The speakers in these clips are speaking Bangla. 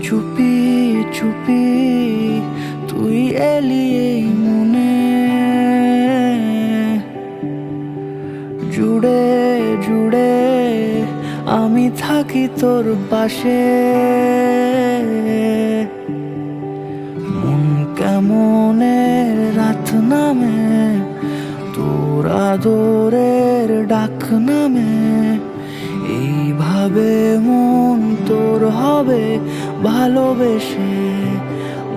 চুপি চুপি তুই এলি এই মনে, জুড়ে জুড়ে আমি থাকি তোর পাশে। মন কেমনে রাত নামে, তোর আদরের ডাক নামে, এইভাবে মন তোর হবে ভালোবেসে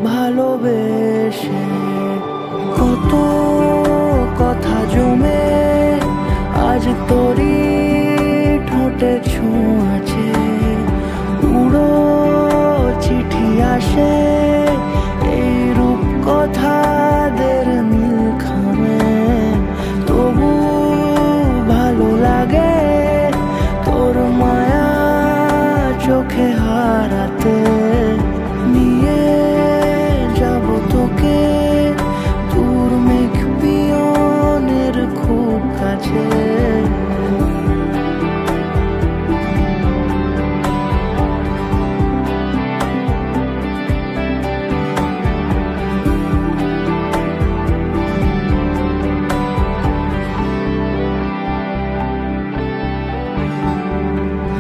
ভালোবেসে। কত কথা জমে আজ তোরই ঠোঁটে ছোঁয়াছে, উড়ো চিঠি আসে এই রূপ কথাদের নীলখামে। তবু ভালো লাগে তোর মায়া চোখে হারাতে, নিয়ে যাব তোকে তোর মেঘ পিয়নের খুব কাছে।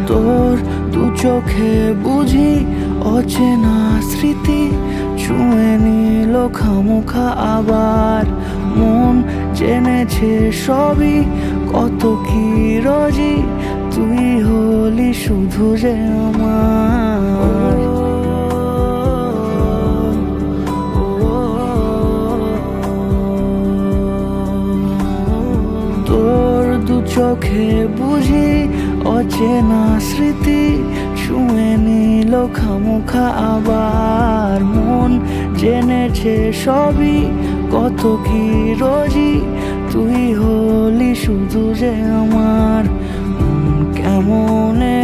তোর দু চোখে বুঝি অচেনা স্মৃতি ছুঁয়ে নিল খামোখা আবার। মন জেনেছে সবই কত কি রোজি, তুই হলি শুধু যে আমার। তোর দু চোখে বুঝি অচেনা স্মৃতি ছুঁয়ে নিল খামোখা আবার। মন জেনেছে সবই কত কি রোজি, তুই হলি শুধু যে আমার। কেমনে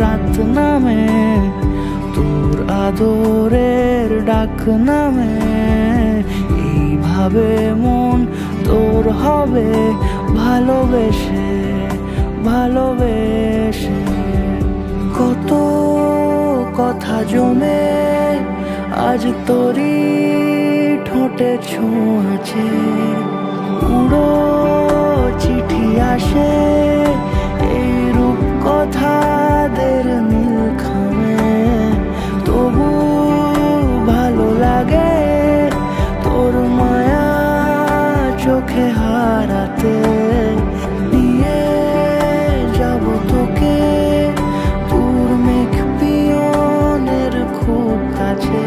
রাত নামে, তোর আদরের ডাক নামে, এইভাবে মন তোর হবে ভালোবেসে ভালোবেসে। কত কথা জমে আজ তোরই ঠোঁটে ছোঁয়াছে, উড়ো চিঠি আসে এই রূপ কথাদের নীলখামে। তবু ভালো লাগে তোর মায়া চোখে হারাতে, নিয়ে যাব তোকে তোর মেঘ পিয়নের খুব কাছে।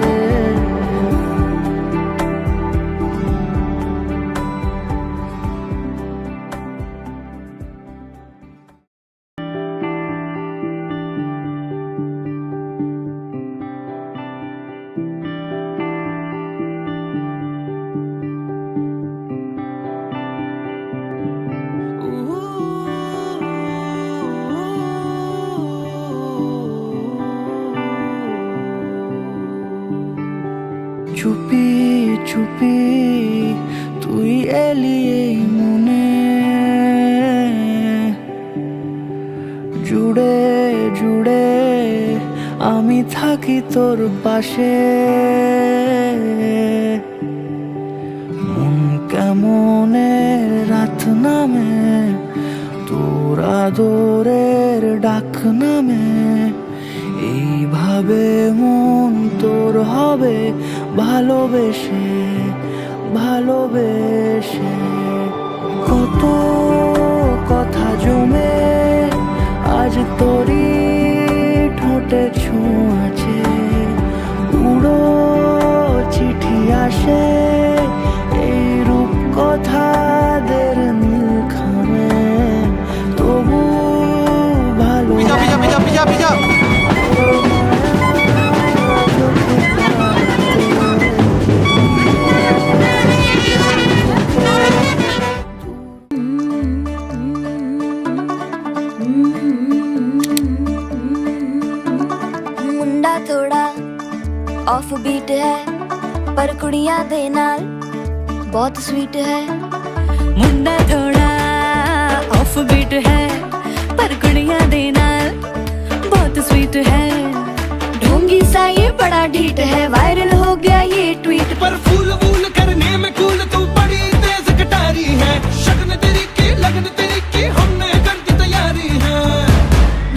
চুপি চুপি তুই এলি এই মনে, জুড়ে জুড়ে আমি থাকি তোর পাশে। মন কেমনে রাত নামে, তোর আদরের ডাক নামে, এইভাবে মন তোর হবে ভালোবেসে ভালোবেসে কত কথা জমে আজ তোরই ঠোঁটে ছোঁয়াছে উড়ো চিঠি আসে এই রূপ কথাদের নীলখামে তবু ভালো मुंडा थोड़ा ऑफ बीट है पर कुड़ियां दे नाल बहुत स्वीट है। मुंडा थोड़ा ऑफ बीट है पर कुड़ियां दे नाल बहुत स्वीट है। ढोंगी सा ये बड़ा ढीठ है वायरल हो गया ये ट्वीट पर फूल वूल करने में कूल तू बड़ी तेज कटारी है शगन तेरी की लगन तेरी की हमने कर दी तैयारी है।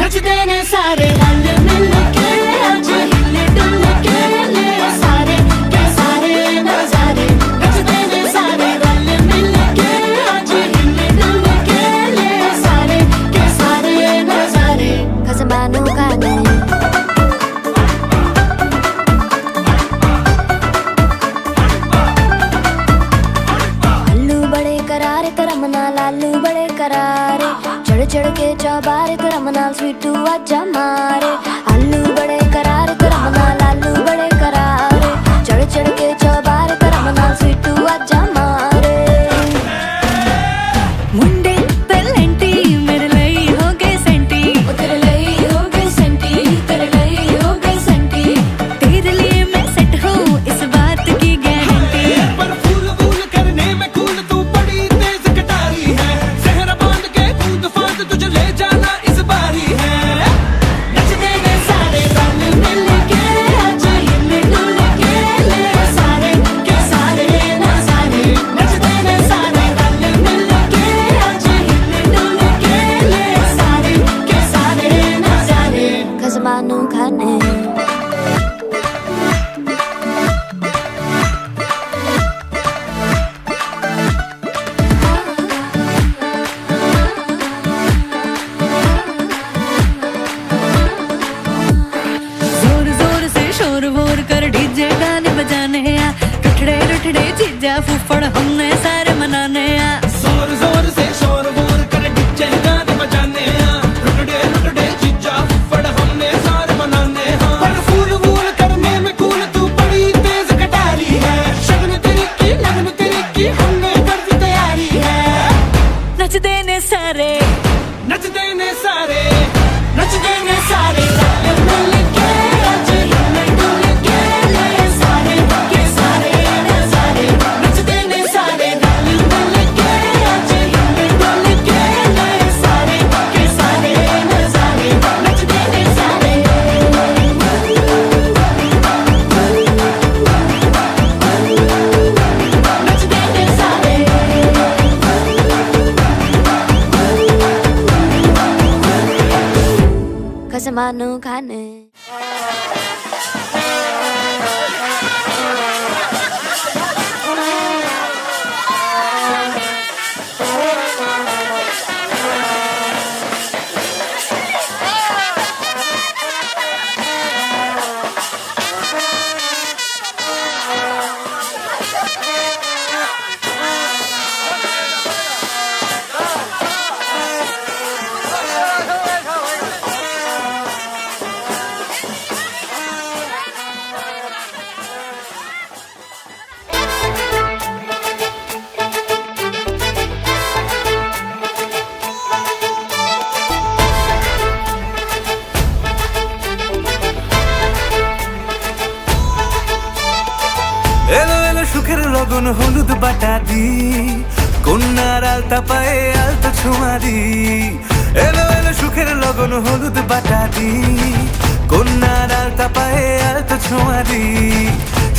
नचते ने सारे रल मिल के आज हिले डुल के ले सारे के सारे नजारे। नचते ने सारे रल मिल के आज हिले डुल के ले सारे के सारे नजारे। खसमानों का नहीं लालू बड़े करारे चढ़ चढ़ के चौबारे करमना स्वीटू आजा मारे। आलू बड़े करारे करमना लालू बड़े करारे चढ़ चढ़ के चौबारे करमना स्वीटू आजा मारे। मुंडे पेलेंटी मेरे लिए हो गए सेंटी तेरे लिए हो गए सेंटी तेरे लिए हो गए सेंटी। तेरे लिए मैं सेट हूँ इस बात की गारंटी। पर फूल वूल करने में कूल तू बड़ी तेज कटारी है जहरा बांध के कूद फांद तुझे ले जाना इस बारी है। नचते ने सारे रल मिल के आज हिले डुल के ले सारे के सारे नजारे। नचते ने सारे रल मिल के आज हिले डुल के ले सारे के सारे नजारे। खजमानू खाने जोर जोर से शोर वोर कर डीजे गाने बजाने आ रुठड़े रुठड़े जीजा फुफड़ हमने सारे मनाने आ। जोर जोर से शोर वोर कर डीजे गाने बजाने हैं रुकड़े रुकड़े जीजा फुफड़ हमने सारे मनाने हैं। पर फूल वूल करने में कूल तू बड़ी तेज कटारी है शगन तेरी की लगन तेरी की हमने कर दी तैयारी है। नचते ने सारे नचते ने सारे नचते ने सारे रल मिल के आज हिले डुल के ले सारे के सारे नजारे। नचते ने सारे रल मिल के आज हिले डुल के ले सारे के सारे नजारे। नचते ने सारे नचते ने सारे खसमानू खाने এলো এলো সুখের লগন হলুদ বাটা দি কন্যার আলতা পায়ে আলতা ছোঁয়া দি। এলো এলো সুখের লগন হলুদ বাটা দি কন্যার আলতা পায়ে আলতা ছোঁয়া দি।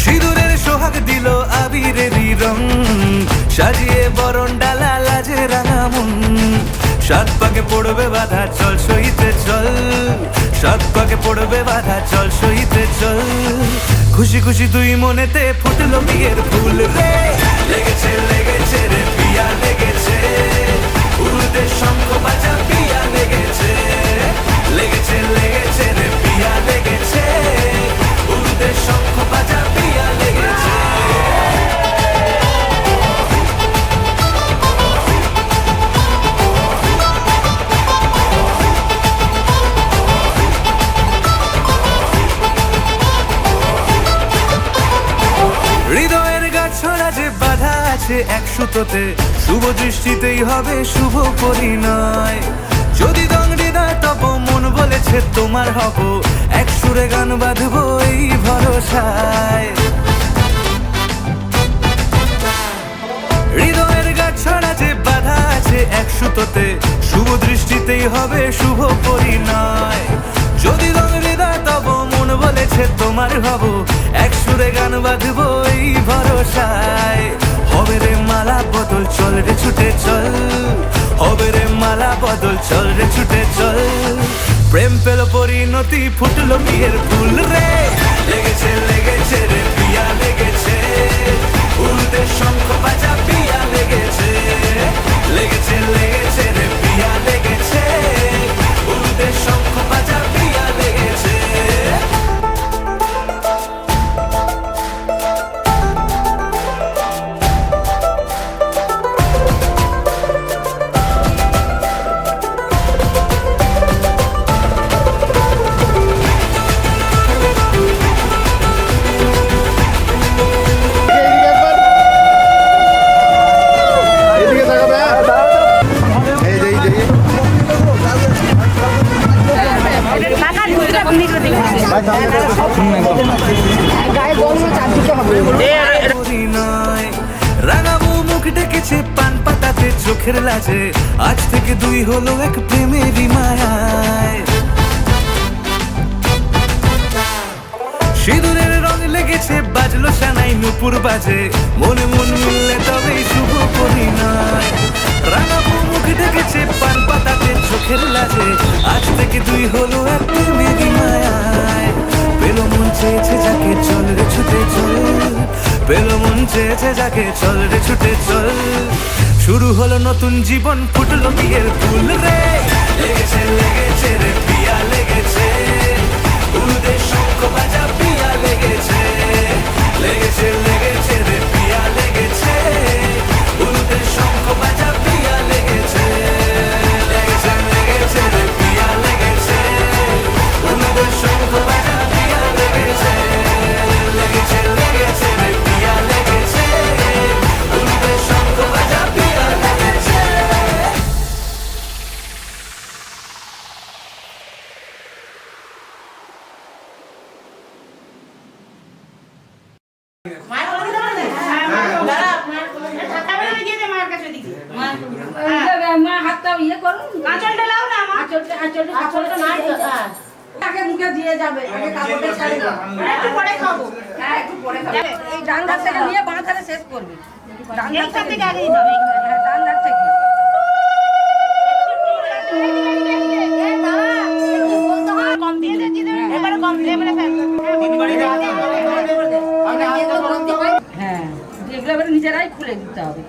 সিঁদুরের সোহাগ দিল আবিরেরই রং সাজিয়ে বরণ ডালা লাজে রাঙা মন। সাত পাকে পড়বে বাধা চল সইতে চল সাত পাকে পড়বে বাধা চল সইতে চল। খুশি খুশি দুই মনেতে ফুটলো বিয়ের ফুল রে। লেগেছে লেগেছে রে পিয়া লেগেছে, উরুদের শঙ্খ বাজা পিয়া লেগেছে। লেগেছে লেগেছে রে পিয়া লেগেছে, উরুদের শঙ্খ বাজা পিয়া লেগেছে। হৃদয়ের গাছড়া যে বাধা আছে এক সুতোতে, শুভ দৃষ্টিতেই হবে শুভ পরিণয়। যদি দং হৃদয় তব মন বলেছে তোমার হব, এক সুরে গান বাঁধবো এই ভরসায়। হৃদয়ের গাছড়া যে বাধা আছে এক সুতোতে, শুভ দৃষ্টিতেই হবে শুভ পরিণয়। যদি দং হৃদয় তব মন বলেছে তোমার হব, এক সুরে গান বাঁধবো এই ভরসায়। হবে রে মালা বদল চল রে ছুটে চল, হবে রে মালা বদল চল রে ছুটে চল। প্রেম পেল পরিণতি ফুটলো বিয়ের ফুল রে। লেগেছে লেগেছে রে পিয়া লেগেছে, উরুদের শঙ্খ বাজা পিয়া লেগেছে। লেগেছে লেগেছে রে পিয়া লেগেছে, উরুদের শঙ্খ বাজা পিয়া লেগেছে। রাঙাবো মুখ ডেকেছে পান পাতাতে চোখের লাজে, আজ থেকে দুই হলো এক প্রেমেরই মায়ায়। সিঁদুরের রং লেগেছে বাজলো সানাই নুপুর বাজে, মনে মন মিললে তবেই শুভ পরিণয়। রাঙাবো মুখ ডেকেছে পান পাতাতে চোখের লাজে, আজ থেকে দুই হলো এক প্রেমেরই মায়ায়। পেলো মন চেয়েছে যাকে চল রে ছুটে চল, পেলো মন চেয়েছে যাকে চল রে ছুটে চল। শুরু হলো নতুন জীবন ফুটলো বিয়ের ফুল রে। লেগেছে লেগেছে রে পিয়া লেগেছে, উরুদের শঙ্খ বাজা পিয়া লেগেছে। লেগেছে লেগেছে রে পিয়া লেগেছে, উরুদের শঙ্খ বাজা পিয়া লেগেছে। লেগেছে লেগেছে রে পিয়া লেগেছে, উরুদের শঙ্খ বাজা পিয়া লেগেছে। লেগেছে লেগেছে রে পিয়া লেগেছে, উরুদের শঙ্খ বাজা পিয়া লেগেছে। মা হাতটা ইয়ে করুন, আঁচলটা লাও না, আঁচলটা নাই তো, আগে মুখে দিয়ে যাবে, আগে কাপড়টা ছাড়ি দাও, একটু পরে খাবো। হ্যাঁ একটু পরে খাবো। এই ডান ধার থেকে নিয়ে বাঁ ধারে শেষ করবে, ডান ধার থেকে আগে দিতে হবে, ডান ধার থেকে। কম দিয়ে দে, এবারে কম দিয়ে মানে হ্যাঁ, যেগুলো এবারে নিজেরাই খুলে দিতে হবে।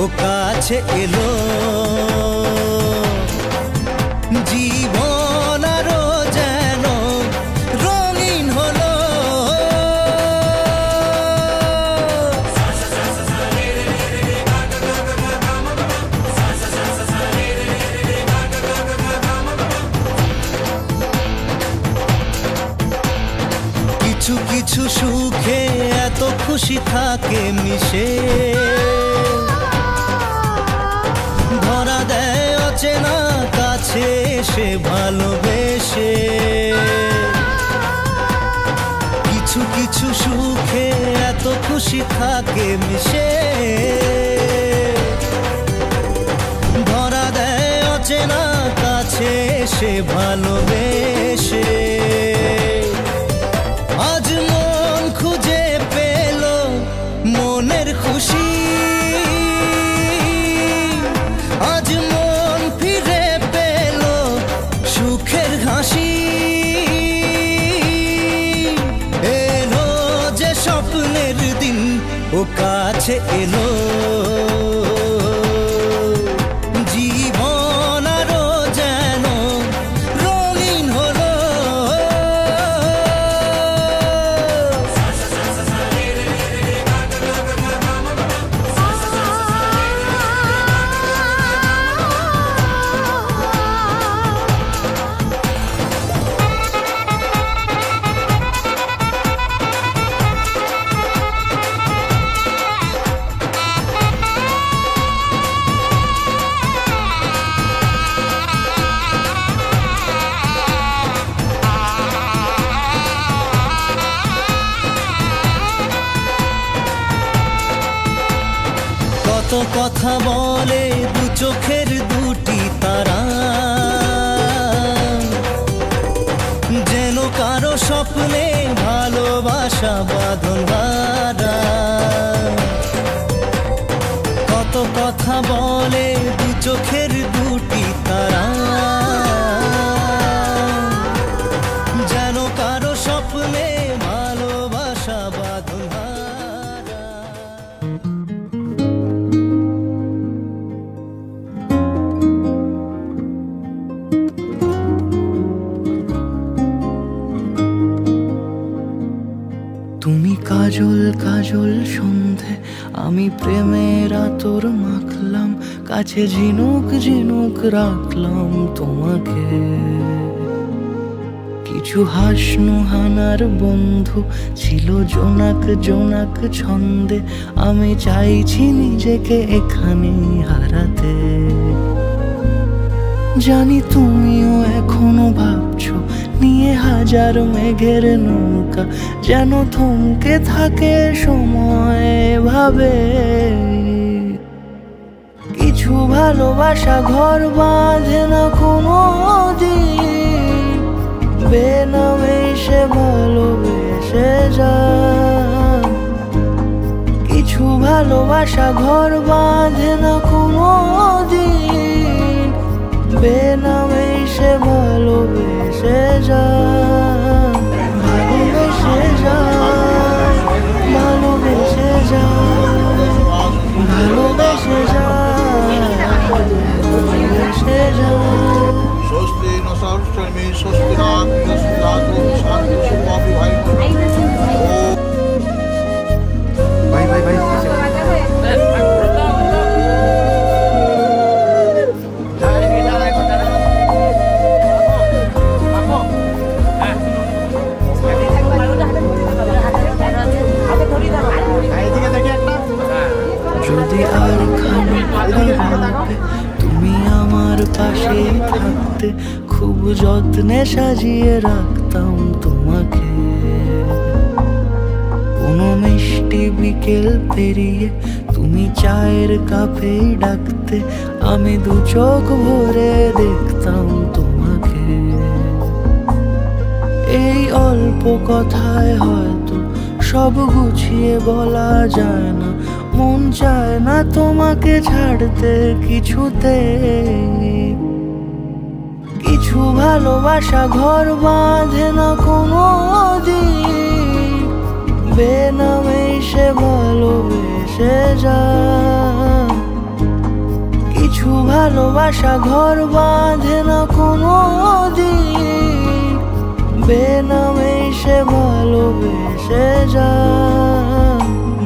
ও কাছে এলো, জীবন আরো যেন রঙিন হলো। কিছু কিছু সুখে এত খুশি থাকে মিশে, ধরা দেয় অচেনা কাছে এসে ভালোবেসে। কিছু কিছু সুখে এত খুশি থাকে মিশে, ধরা দেয় অচেনা কাছে এসে ভালোবেসে। আজ মন খুঁজে পেল মনের খুশি, আজ মন ফিরে পেল সুখের হাসি। এলো যে স্বপ্নের দিন, ও কাছে এলো, জীবন আরো যেন রঙিন হলো। কত কথা বলে দু চোখের দুটি তারা, যেন কারো স্বপ্নে ভালোবাসা বাঁধন হারা। কত কথা বলে দু চোখের দুটি তারা, যেন কারো স্বপ্নে ভালোবাসা বাঁধন হারা। তুমি কাজল কাজল সন্ধে, আমি প্রেমের আতর মাখলাম, কাছে ঝিনুক ঝিনুক রাখলাম তোমাকে। কিছু হাসনু হানার বন্ধু ছিল জোনাক জোনাক ছন্দে, আমি চাইছি নিজেকে এখানে হারাতে। জানি তুমিও এখনো ভাবছো নিয়ে হাজার মেঘের নৌকা, যেন থমকে থাকে সময় ভাবে। কিছু ভালোবাসা ঘর বাঁধে না কোনো দিন, বেনামে সে ভালোবেসে যায়। কিছু ভালোবাসা ঘর বাঁধে না কোনো দিন, বেনামে সে ভালোবেসে যায়। ভালোবেসে যায়, ভালোবেসে যায়, ভালোবেসে যায়, ভালোবেসে যায়। স্বস্তি ন সরস্বতী স্বস্তি নাগো শান্তি সুখী ভাই ভাই ভাই ভাই যদি আর খানিকটা ভাবে তুমি আমার পাশে থাকতে, খুব যত্নে সাজিয়ে রাখতাম তোমাকে। কোনো মিষ্টি বিকেল পেরিয়ে তুমি চায়ের কাপেই ডাকতে, আমি দু চোখ ভরে দেখতাম তোমাকে। এই অল্প কথায় হয়তো সব গুছিয়ে বলা যায় না, মন চায় না তোমাকে ছাড়তে কিছুতে। কিছু ভালোবাসা ঘর বাঁধে না কোনো দিন, বেনামে সে ভালোবেসে যায়। ভালোবাসা ঘর বাঁধে না কোনো দিন, বেনামে সে ভালোবেসে যায়,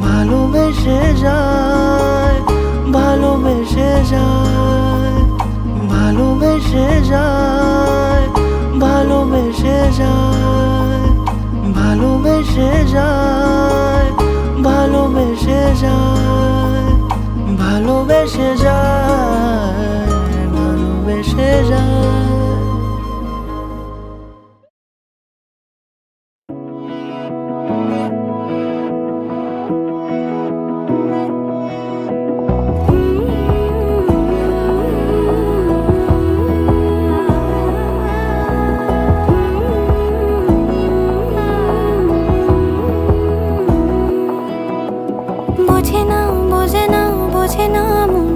ভালোবেসে যায়, ভালোবেসে যায়, ভালোবেসে যায়, ভালোবেসে যায়, ভালোবেসে যায়, ভালোবেসে যায়, ভালোবেসে যায়, ভালোবেসে যায়। বোঝে না বোঝে না বোঝে না মন,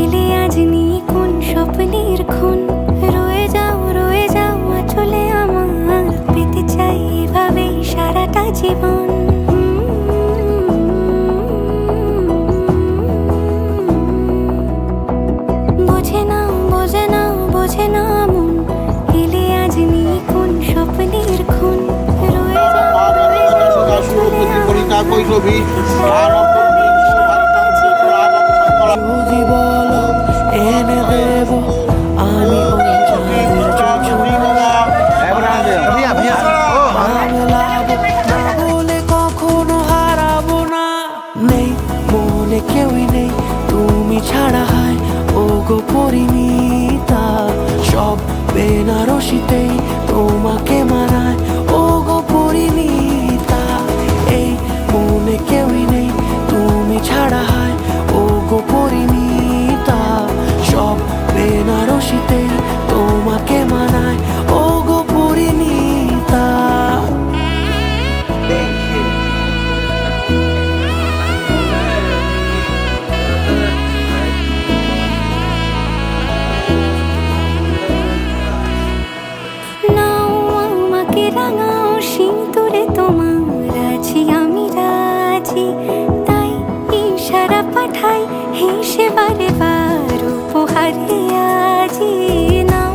এলে আজ নিয়ে কোন স্বপ্নের খুন। রয়ে যাও চলে আমার, পেতে চাই এভাবেই সারাটা জীবন। বোঝে না বোঝে না বোঝে না মন, এলে আজ নিয়ে কোন স্বপ্নের খুন। রয়ে যাও চলে যদি বলো এনে দেব আমি ওই চাঁদের যোজনা, মেলাবো না বলে কখনো হারাবো না। নেই মনে কেউই নেই তুমি ছাড়া, হয় ও গো পরিমিতা, সব বেনারসিতেই তোমাকে মানায় ও গো পরিমিতা। এই মনে কেউই নেই তুমি ছাড়া, হয় ও গো পরিমিতা, সব বেনারসিতেই তোমাকে মানায় ও গো পরিমিতা। নাও আমাকে রাঙাও সিঁদুরে তোমার, আছি আমি রাজি, তাই ইশারা পাঠাই হেসে বারে বার উপহারে আজি। নাও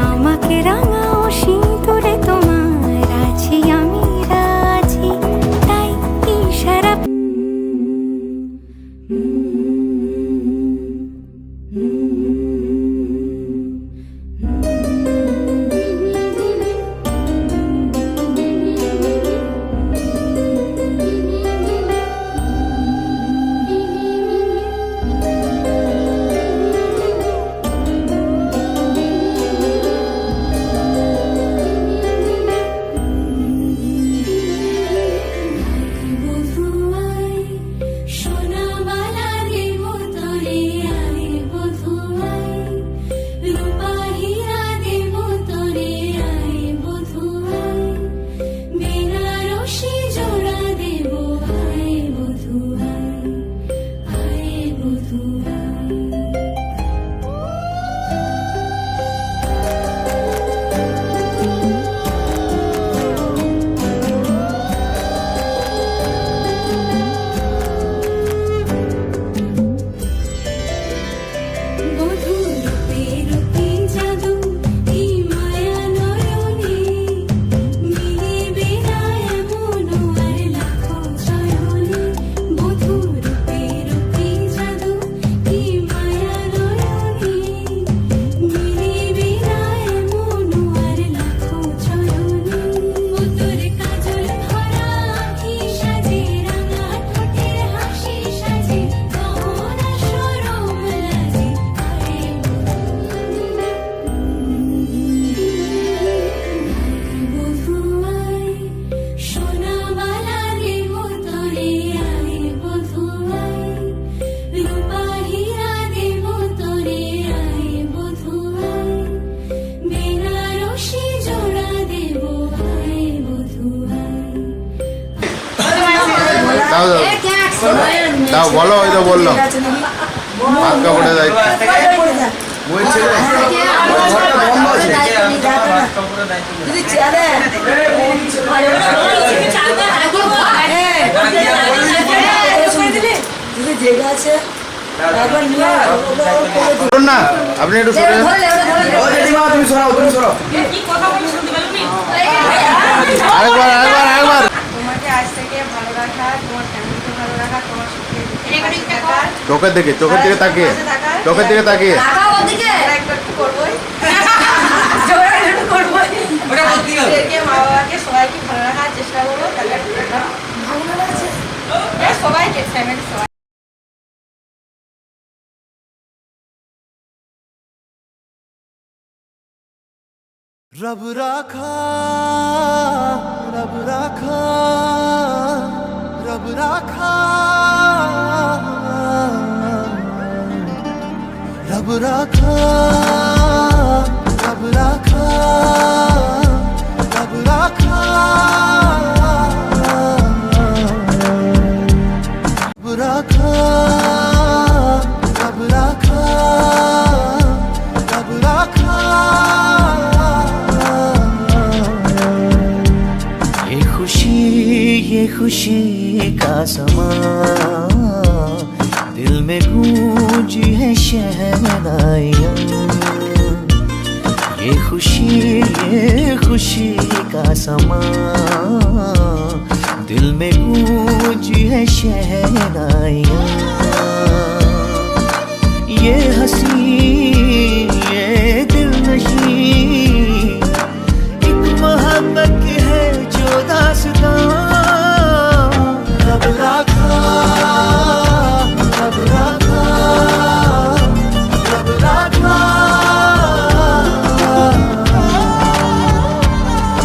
আমাকে রাঙাও সিঁদুরে তোমার, আছি আমি রাজি, তাই ইশারা দাও বলো, ওই তো বললো হাত কাপড়ে দায়িত্ব জেগে আছে ধরুন না আপনি একটু সরে যান। আরেকবার আরেকবার আরেকবার তোমাকে আজ থেকে ভালো রাখা, তোমার ফ্যামিলিকে ভালো রাখা, তোমার সুখে চোখের দিকে তাকিয়ে চোখের দিকে তাকিয়ে একটু করবোই মা বাবাকে সবাইকে ভালো রাখার চেষ্টা করবো, তাহলে ভালো লাগছে সবাইকে, ফ্যামিলি সবাই। रब राखा रब राखा रब राखा रब राखा रब राखा रब राखा रब राखा रब राखा रब राखा ये खुशी का समा दिल में गूंजी है शहनाइयाँ। ये खुशी का समा दिल में गूंजी है शहनाइयाँ। ये हंसी ये दिल नशीं एक मोहब्बत की है जो दास्तां। रब राखा रब राखा रब राखा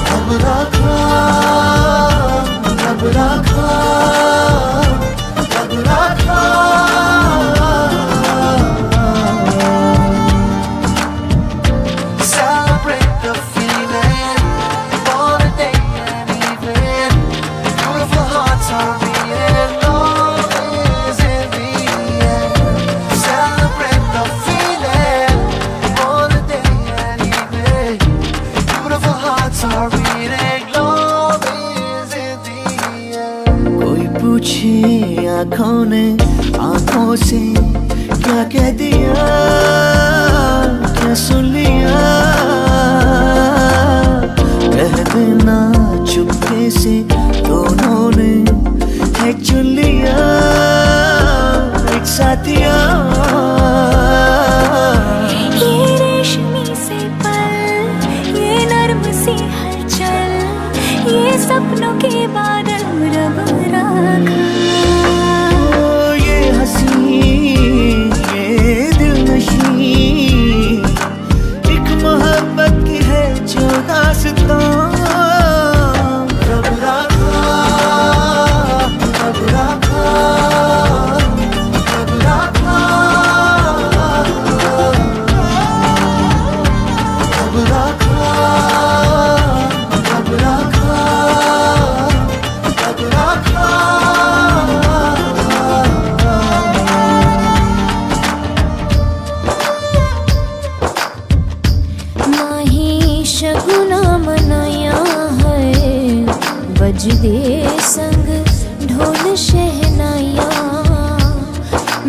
रब राखा रब राखा रब राखा। Celebrate the feeling for the day and evening. Beautiful hearts are beating, love is in the air. Celebrate the feeling for the day and evening. Beautiful hearts are beating, love is in the air. कोई पूछे आँखों ने आँखों से क्या कह दिया, क्या सुन लिया, कह देना चुपके से दोनों ने है चुन लिया एक साथिया। ये रेशमी से पल, ये नर्म सी हलचल, ये सपनों के बादल रब राखा। ये हंसी ये दिल नशीं एक मोहब्बत की है जो दास्तां। रब राखा रब राखा रब राखा रब राखा रब राखा रब राखा। माही शगुना मनाया है, बजदे संग ढोल शहनाया।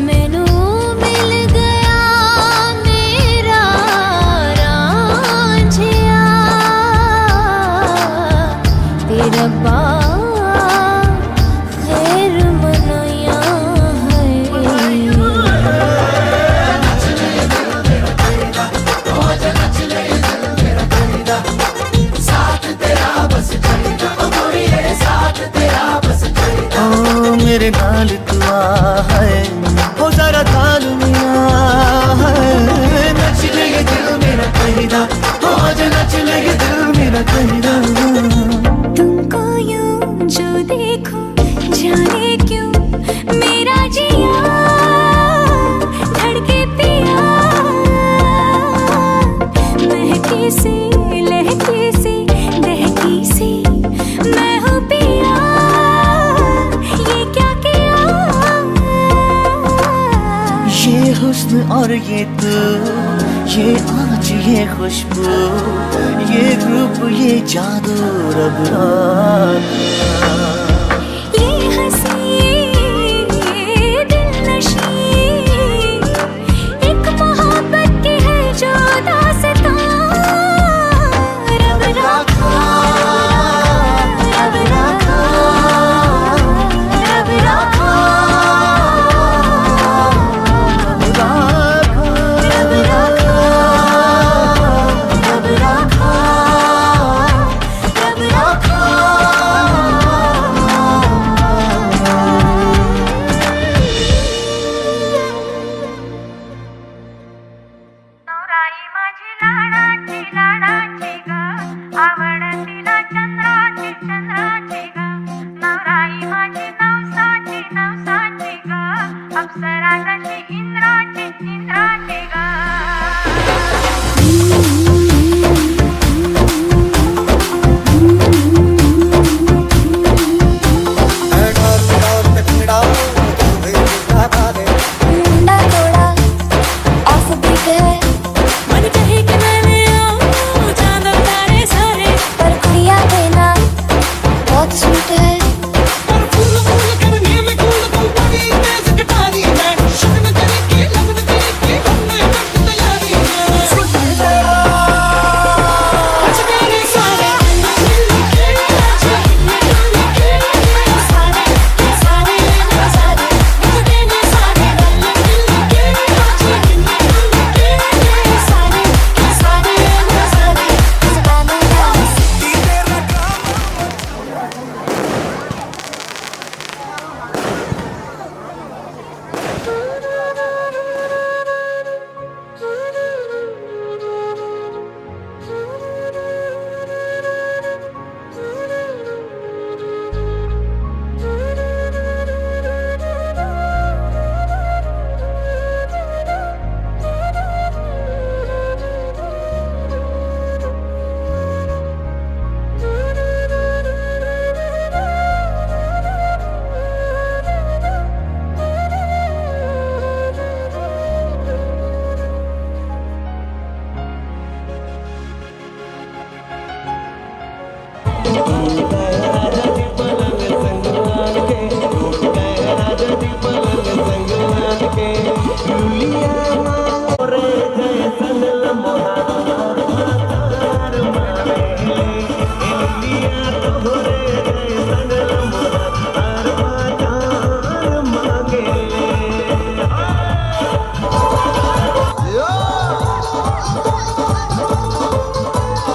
मैनू मिल गया मेरा रांझिया, तेरा बा खैर मनाया है। ओ मेरे नाल तू आ है हो जरा ताल मिला है। नच ले ये दिल मेरा कहिदा, हो जा नच ले ये दिल मेरा कहिदा। तुमको यूं जो देखूं जाने क्यों मेरा जिया धड़के पिया। महकी सी लहकी सी दहकी सी मैं हूँ पिया, ये क्या किया। ये हुस्न और ये तू, ये आज ये खुशबू, ये रूप ये जादू रब राखा। ये हंसी ये दिल नशीं माझी माझी नवसाची ग अप्सरा कशी इंद्राची ग मुंडा थोड़ा ऑफ बीट है मन कहे कि मैंने आओ चांद तारे सारे पर कुड़िया देना बहुत स्वीट है पर फूल फूल करने में कूल तू बड़ी तेज कटारी है शगन करेगी लगन करेगी हमने वक्त तैयारी है आज तेरे सारे मिलके आज मिलके सारे के सारे नजारे आज तेरे सारे मिलके आज मिलके सारे के सारे नजारे ज़बान डांस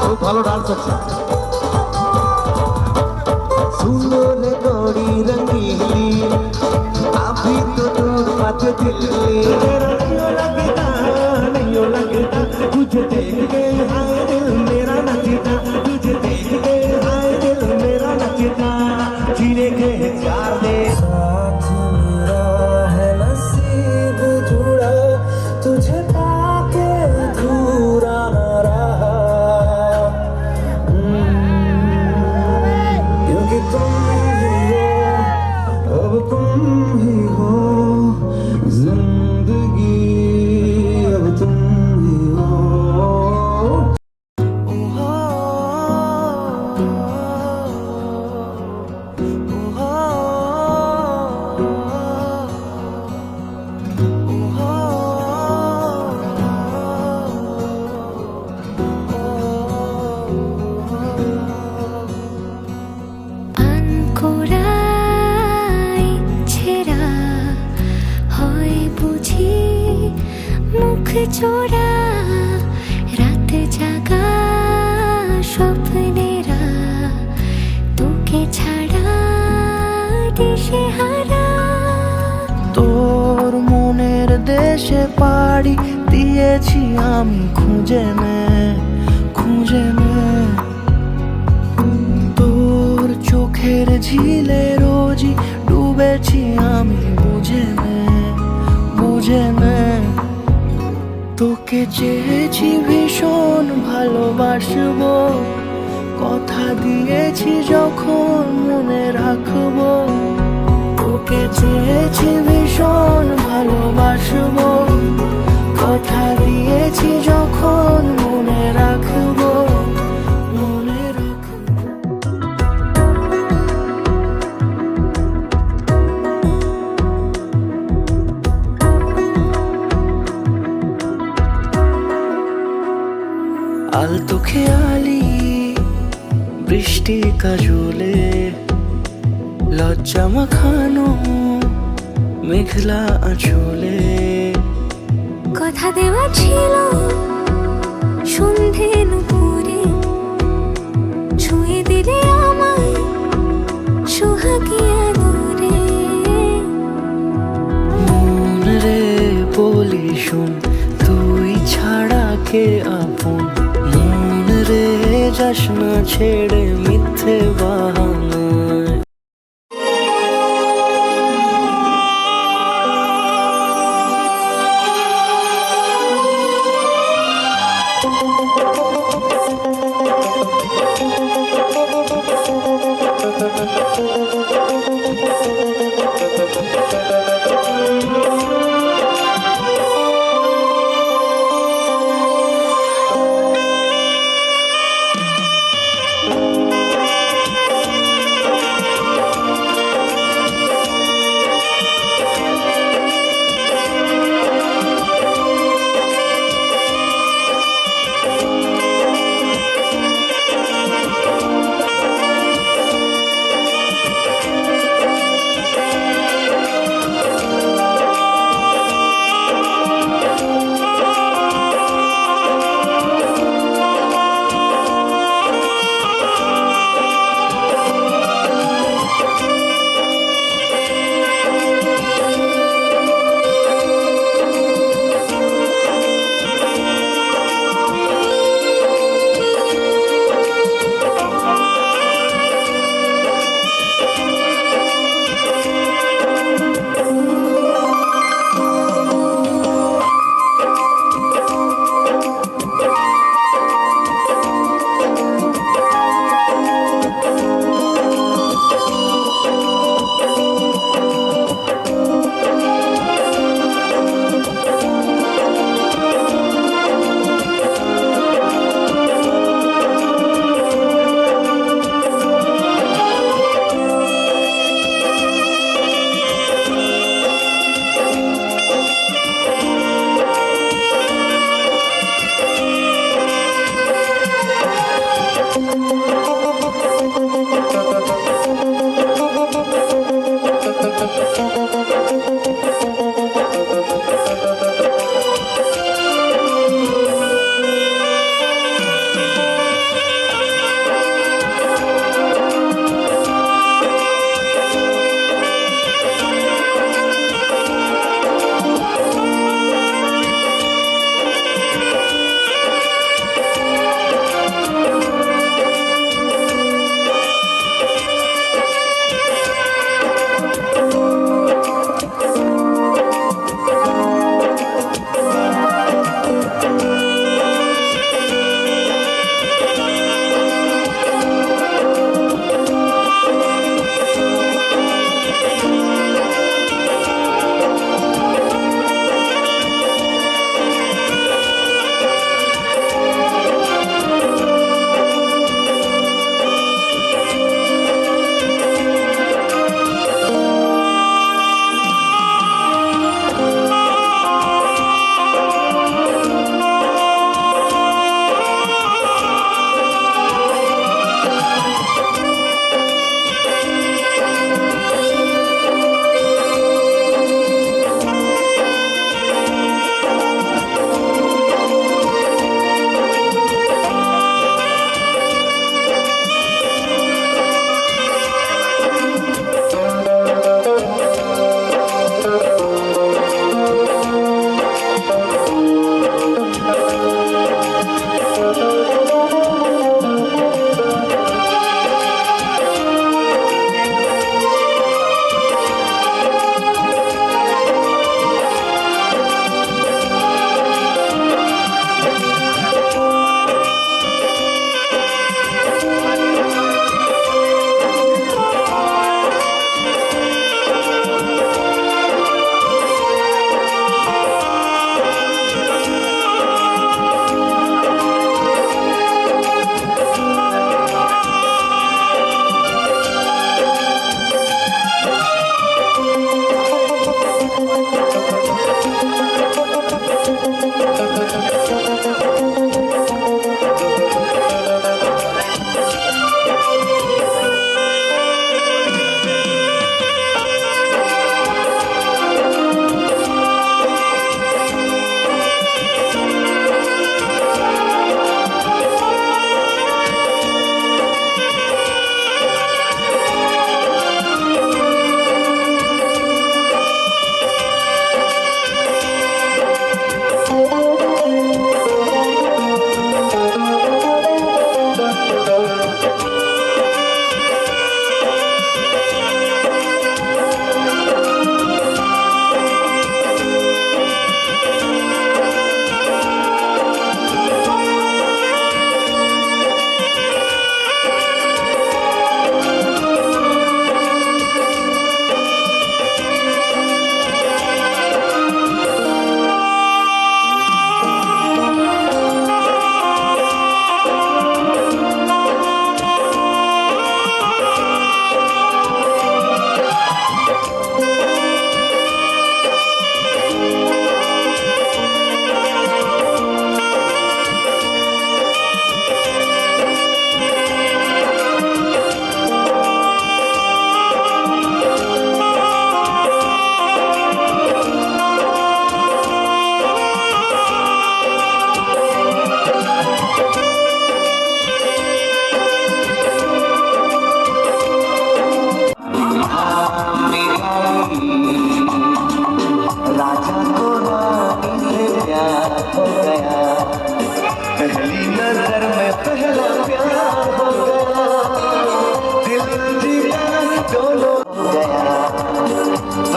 খুব ভালো ডান্স হচ্ছে सुंदर गोरी रंगीली अभी तो दूर मत दिल्ली तेरा क्यों लगता नहीं लगता तुझे देख के हाय दिल मेरा नचता तुझे देख के हाय दिल मेरा नचता जीने के चार दे साथ मेरा है नसीब जुड़ा तुझे पाके अधूरा न रहा क्योंकि तुम ही हो अब तुम ही हो जिंदगी अब तुम ही हो আনকোড়াই ছেঁড়া হয় বুঝি মুখ চোরা রাত জাগা স্বপ্নেরা তোকে ছাড়া দিশেহারা তোর মনের দেশে পাড়ি দিয়েছি আমি খুঁজে নে তোর চোখের ঝিলে রোজই ডুবেছি আমি বুঝে নে তোকে চেয়েছি ভীষণ ভালোবাসবো কথা দিয়েছি যখন মনে রাখবো তোকে চেয়েছি ভীষণ ভালোবাসবো কথা দিয়েছি যখন মনে রাখবো আলতো খেয়ালি বৃষ্টি কাজলে লজ্জা মাখানো মেঘলা আঁচলে কথা দেওয়া ছিল সন্ধে নুপুরে ছুঁয়ে দিলে আমায় সোহাগিয়া দূরে মন রে বলি শুন তুই ছাড়া কে আপন মন রে যাস না ছেড়ে মিথ্যে বাহানায়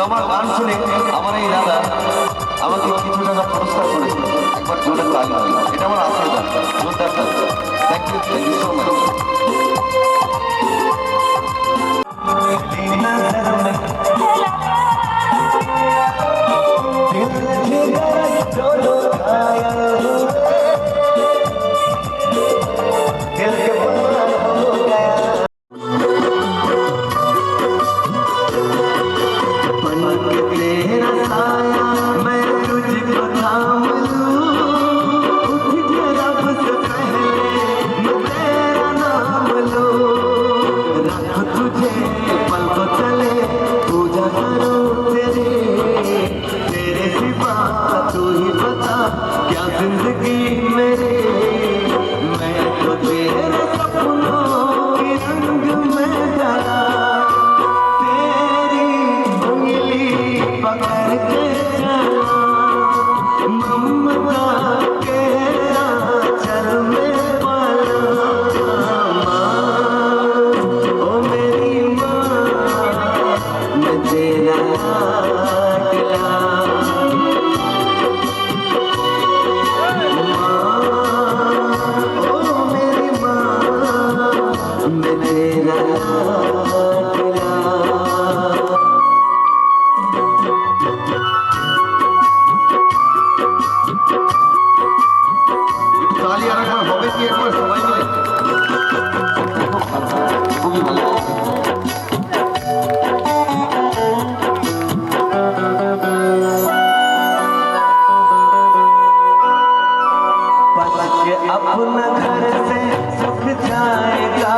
আমার গান শুনে আমার এই দাদা আমাকে কিছু টাকা পুরস্কার করেছে, একবার জোরে তালি দিন। এটা আমার আশীর্বাদ, জোরদার তালি। Thank you so much. তালি আর একবার হবে কি একবার সবাই মিলে? খুবই ভালো। अपना घर से सुख जाएगा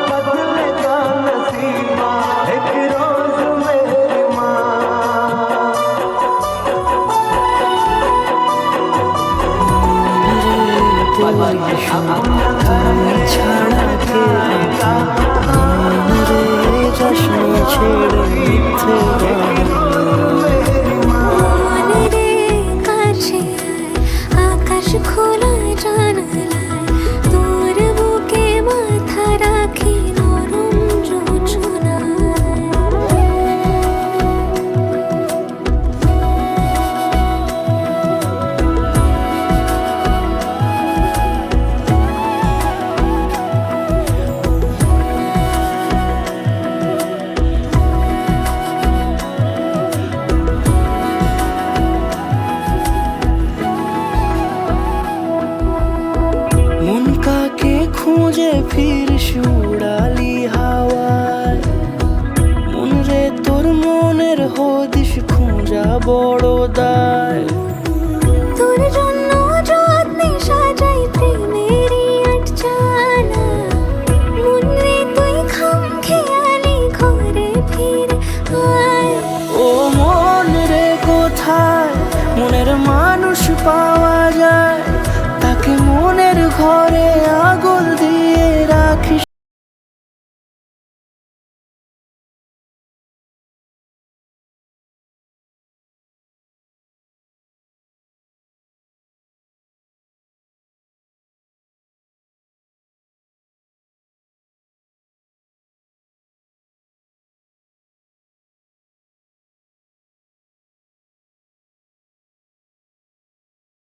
बदलेगा नसीबा एक रोज मेरी माँ। अपना घर छाड़ा के रे जश्न छेड़े আকাশ খোলা জানালায় তোর বুকে মাথা রাখি নরম যোজনায়। মন কাকে খুঁজে ফির উড়ালি হাওয়ায়, মন রে তোর মনের হদিশ খুঁজা বড় দায়। তোর জন্য যত্নে সাজাই প্রেমেরই আটচালা, মন রে তুই খাম খেয়ালি ঘরে ফির আয়। ও মন রে কোথায়, মনের মানুষ পাওয়া